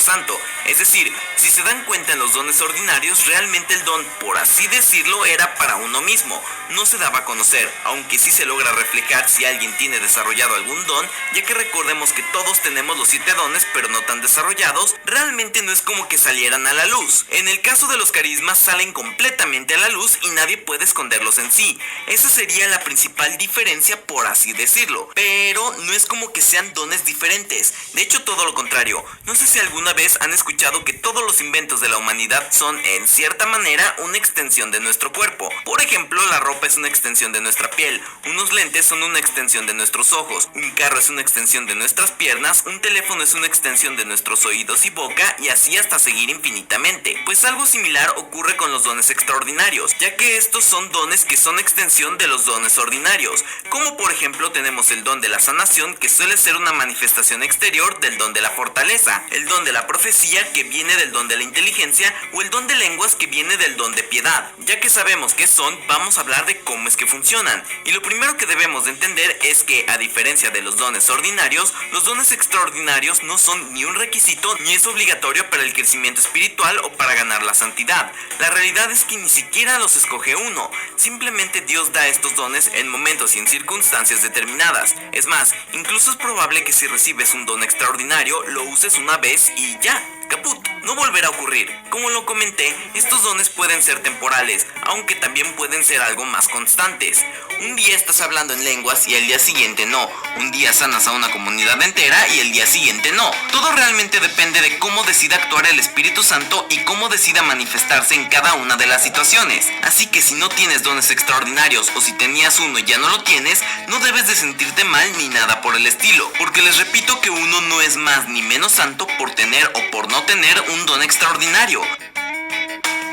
Santo. Es decir, si se dan cuenta en los dones ordinarios, realmente el don, por así decirlo, era para uno mismo, no se daba a conocer, aunque sí se logra reflejar si alguien tiene desarrollado algún don, ya que recordemos que todos tenemos los 7 dones, pero no tan desarrollados, realmente no es como que salieran a la luz. En el caso de los carismas salen completamente a la luz y nadie puede esconderlos en sí. Esa sería la principal diferencia, por así decirlo, pero no es como que sean dones diferentes, de hecho todo lo contrario. No sé si alguna vez han escuchado que todos los inventos de la humanidad son en cierta manera una extensión de nuestro cuerpo. Por ejemplo, la ropa es una extensión de nuestra piel, unos lentes son una extensión de nuestros ojos, un carro es una extensión de nuestras piernas, un teléfono es una extensión de nuestros oídos y boca, y así hasta seguir infinitamente. Pues algo similar ocurre con los dones extraordinarios, ya que estos son dones que son extensión de los dones ordinarios, como por ejemplo tenemos el don de la sanación, que suele ser una manifestación exterior del don de la fortaleza, el don de la profecía, que viene del don de la inteligencia, o el don de lenguas, que viene del don de piedad. Ya que sabemos qué son, vamos a hablar de cómo es que funcionan, y lo primero que debemos de entender es que, a diferencia de los dones ordinarios, los dones extraordinarios no son ni un requisito ni es obligatorio para el crecimiento espiritual o para ganar la santidad. La realidad es que ni siquiera los escoge uno, simplemente Dios da estos dones en momentos y en circunstancias determinadas. Es más, incluso es probable que si recibes un don extraordinario, lo uses una vez y ya, caput, no volverá a ocurrir. Como lo comenté, estos dones pueden ser temporales, aunque también pueden ser algo más constantes. Un día estás hablando en lenguas y el día siguiente no. Un día sanas a una comunidad entera y el día siguiente no. Todo realmente depende de cómo decida actuar el Espíritu Santo y cómo decida manifestarse en cada una de las situaciones. Así que si no tienes dones extraordinarios o si tenías uno y ya no lo tienes, no debes de sentirte mal ni nada por el estilo, porque les repito que uno no es más ni menos santo por tener o por no tener un don extraordinario.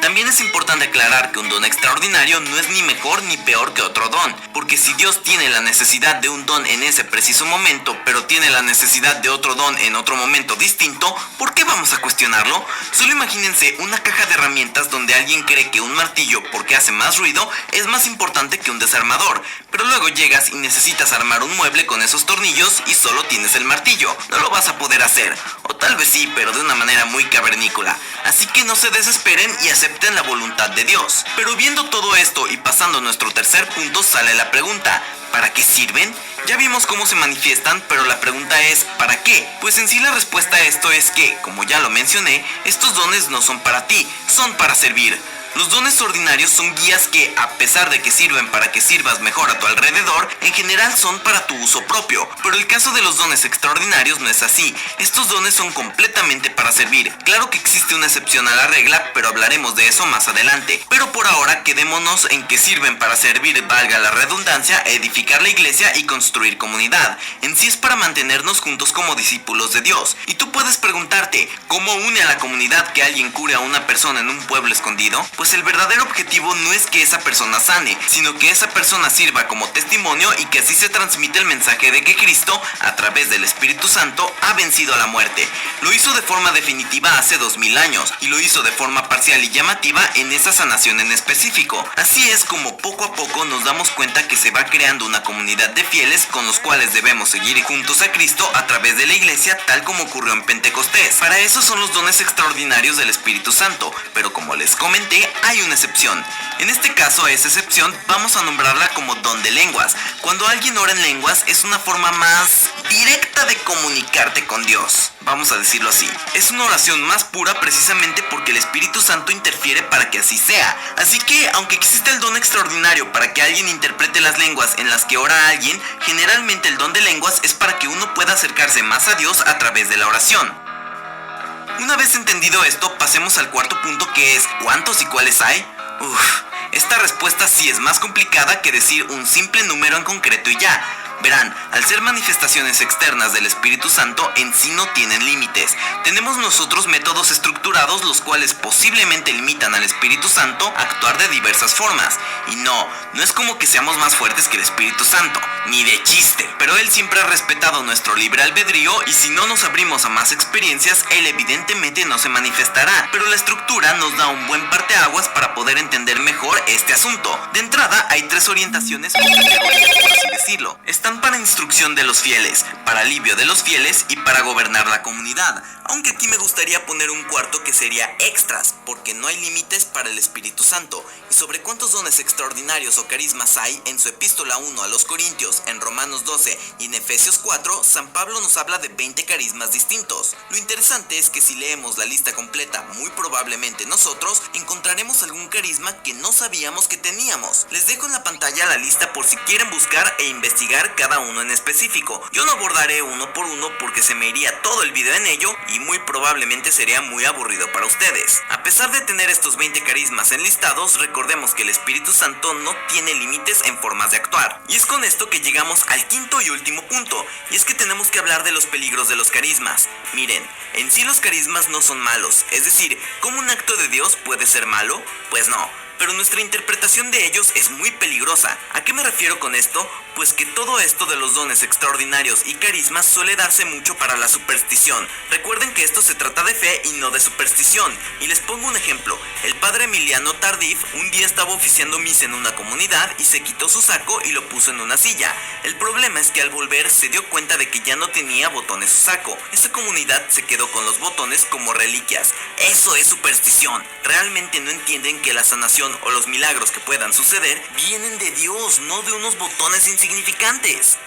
También es importante aclarar que un don extraordinario no es ni mejor ni peor que otro don, porque si Dios tiene la necesidad de un don en ese preciso momento, pero tiene la necesidad de otro don en otro momento distinto, ¿por qué vamos a cuestionarlo? Solo imagínense una caja de herramientas donde alguien cree que un martillo, porque hace más ruido, es más importante que un desarmador, pero luego llegas y necesitas armar un mueble con esos tornillos y solo tienes el martillo. No lo vas a poder hacer, o tal vez sí, pero de una manera muy cavernícola. Así que no se desesperen y acepten la voluntad de Dios. Pero viendo todo esto y pasando a nuestro tercer punto, sale la pregunta: ¿para qué sirven? Ya vimos cómo se manifiestan, pero la pregunta es ¿para qué? Pues en sí la respuesta a esto es que, como ya lo mencioné, estos dones no son para ti, son para servir. Los dones ordinarios son guías que, a pesar de que sirven para que sirvas mejor a tu alrededor, en general son para tu uso propio. Pero el caso de los dones extraordinarios no es así. Estos dones son completamente para servir. Claro que existe una excepción a la regla, pero hablaremos de eso más adelante. Pero por ahora quedémonos en que sirven para servir, valga la redundancia, edificar la iglesia y construir comunidad. En sí es para mantenernos juntos como discípulos de Dios. Y tú puedes preguntarte, ¿cómo une a la comunidad que alguien cure a una persona en un pueblo escondido? Pues el verdadero objetivo no es que esa persona sane, sino que esa persona sirva como testimonio y que así se transmite el mensaje de que Cristo, a través del Espíritu Santo, ha vencido a la muerte. Lo hizo de forma definitiva hace 2000 años y lo hizo de forma parcial y llamativa en esa sanación en específico. Así es como poco a poco nos damos cuenta que se va creando una comunidad de fieles con los cuales debemos seguir juntos a Cristo a través de la iglesia, tal como ocurrió en Pentecostés. Para eso son los dones extraordinarios del Espíritu Santo, pero como les comenté, hay una excepción. En este caso, a esa excepción vamos a nombrarla como don de lenguas. Cuando alguien ora en lenguas es una forma más directa de comunicarte con Dios, vamos a decirlo así. Es una oración más pura precisamente porque el Espíritu Santo interfiere para que así sea. Así que, aunque existe el don extraordinario para que alguien interprete las lenguas en las que ora alguien, generalmente el don de lenguas es para que uno pueda acercarse más a Dios a través de la oración. Una vez entendido esto, pasemos al cuarto punto, que es ¿cuántos y cuáles hay? Esta respuesta sí es más complicada que decir un simple número en concreto y ya. Verán, al ser manifestaciones externas del Espíritu Santo, en sí no tienen límites. Tenemos nosotros métodos estructurados los cuales posiblemente limitan al Espíritu Santo a actuar de diversas formas. Y no es como que seamos más fuertes que el Espíritu Santo, ni de chiste. Pero Él siempre ha respetado nuestro libre albedrío y si no nos abrimos a más experiencias, Él evidentemente no se manifestará. Pero la estructura nos da un buen parteaguas para poder entender mejor este asunto. De entrada, hay 3 orientaciones, por así decirlo. Esta están para instrucción de los fieles, para alivio de los fieles y para gobernar la comunidad. Aunque aquí me gustaría poner un cuarto que sería extras, porque no hay límites para el Espíritu Santo. Y sobre cuántos dones extraordinarios o carismas hay, en su epístola 1 a los Corintios, en Romanos 12 y en Efesios 4, San Pablo nos habla de 20 carismas distintos. Lo interesante es que si leemos la lista completa, muy probablemente nosotros encontraremos algún carisma que no sabíamos que teníamos. Les dejo en la pantalla la lista por si quieren buscar e investigar cada uno en específico. Yo no abordaré uno por uno porque se me iría todo el video en ello y muy probablemente sería muy aburrido para ustedes. A pesar de tener estos 20 carismas enlistados, recordemos que el Espíritu Santo no tiene límites en formas de actuar. Y es con esto que llegamos al quinto y último punto, y es que tenemos que hablar de los peligros de los carismas. Miren, en sí los carismas no son malos, es decir, ¿cómo un acto de Dios puede ser malo? Pues no. Pero nuestra interpretación de ellos es muy peligrosa. ¿A qué me refiero con esto? Pues que todo esto de los dones extraordinarios y carismas suele darse mucho para la superstición. Recuerden que esto se trata de fe y no de superstición. Y les pongo un ejemplo. El padre Emiliano Tardif un día estaba oficiando misa en una comunidad y se quitó su saco y lo puso en una silla. El problema es que al volver se dio cuenta de que ya no tenía botones su saco. Esta comunidad se quedó con los botones como reliquias. Eso es superstición. Realmente no entienden que la sanación o los milagros que puedan suceder vienen de Dios, no de unos botones insignificantes.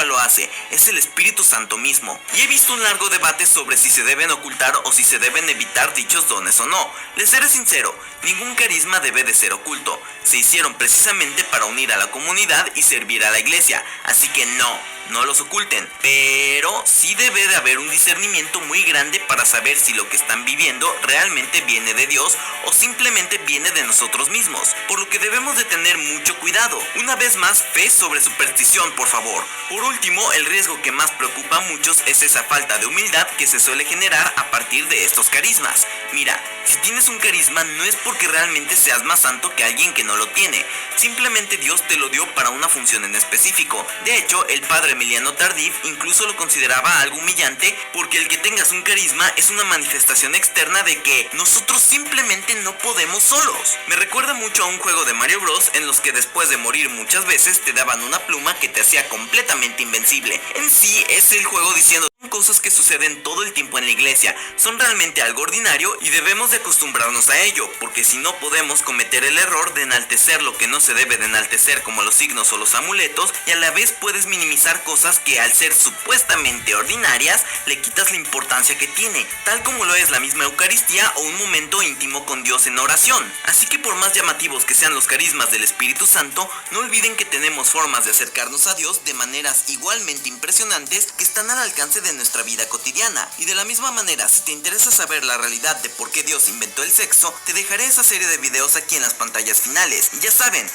Lo hace, es el Espíritu Santo mismo. Y he visto un largo debate sobre si se deben ocultar o si se deben evitar dichos dones o no. Les seré sincero, ningún carisma debe de ser oculto. Se hicieron precisamente para unir a la comunidad y servir a la iglesia, así que no los oculten, pero sí debe de haber un discernimiento muy grande para saber si lo que están viviendo realmente viene de Dios o simplemente viene de nosotros mismos, por lo que debemos de tener mucho cuidado. Una vez más, fe sobre superstición, por favor. Por último, el riesgo que más preocupa a muchos es esa falta de humildad que se suele generar a partir de estos carismas. Mira, si tienes un carisma no es porque realmente seas más santo que alguien que no lo tiene, simplemente Dios te lo dio para una función en específico. De hecho, el padre Emiliano Tardif incluso lo consideraba algo humillante porque el que tengas un carisma es una manifestación externa de que nosotros simplemente no podemos solos. Me recuerda mucho a un juego de Mario Bros en los que después de morir muchas veces te daban una pluma que te hacía completamente invencible. En sí es el juego diciendo cosas que suceden todo el tiempo en la iglesia, son realmente algo ordinario y debemos de acostumbrarnos a ello, porque si no podemos cometer el error de enaltecer lo que no se debe de enaltecer como los signos o los amuletos, y a la vez puedes minimizar cosas que al ser supuestamente ordinarias le quitas la importancia que tiene, tal como lo es la misma Eucaristía o un momento íntimo con Dios en oración. Así que por más llamativos que sean los carismas del Espíritu Santo, no olviden que tenemos formas de acercarnos a Dios de maneras igualmente impresionantes que están al alcance de nuestra vida cotidiana. Y de la misma manera, si te interesa saber la realidad de por qué Dios inventó el sexo, te dejaré esa serie de videos aquí en las pantallas finales. Y ya saben,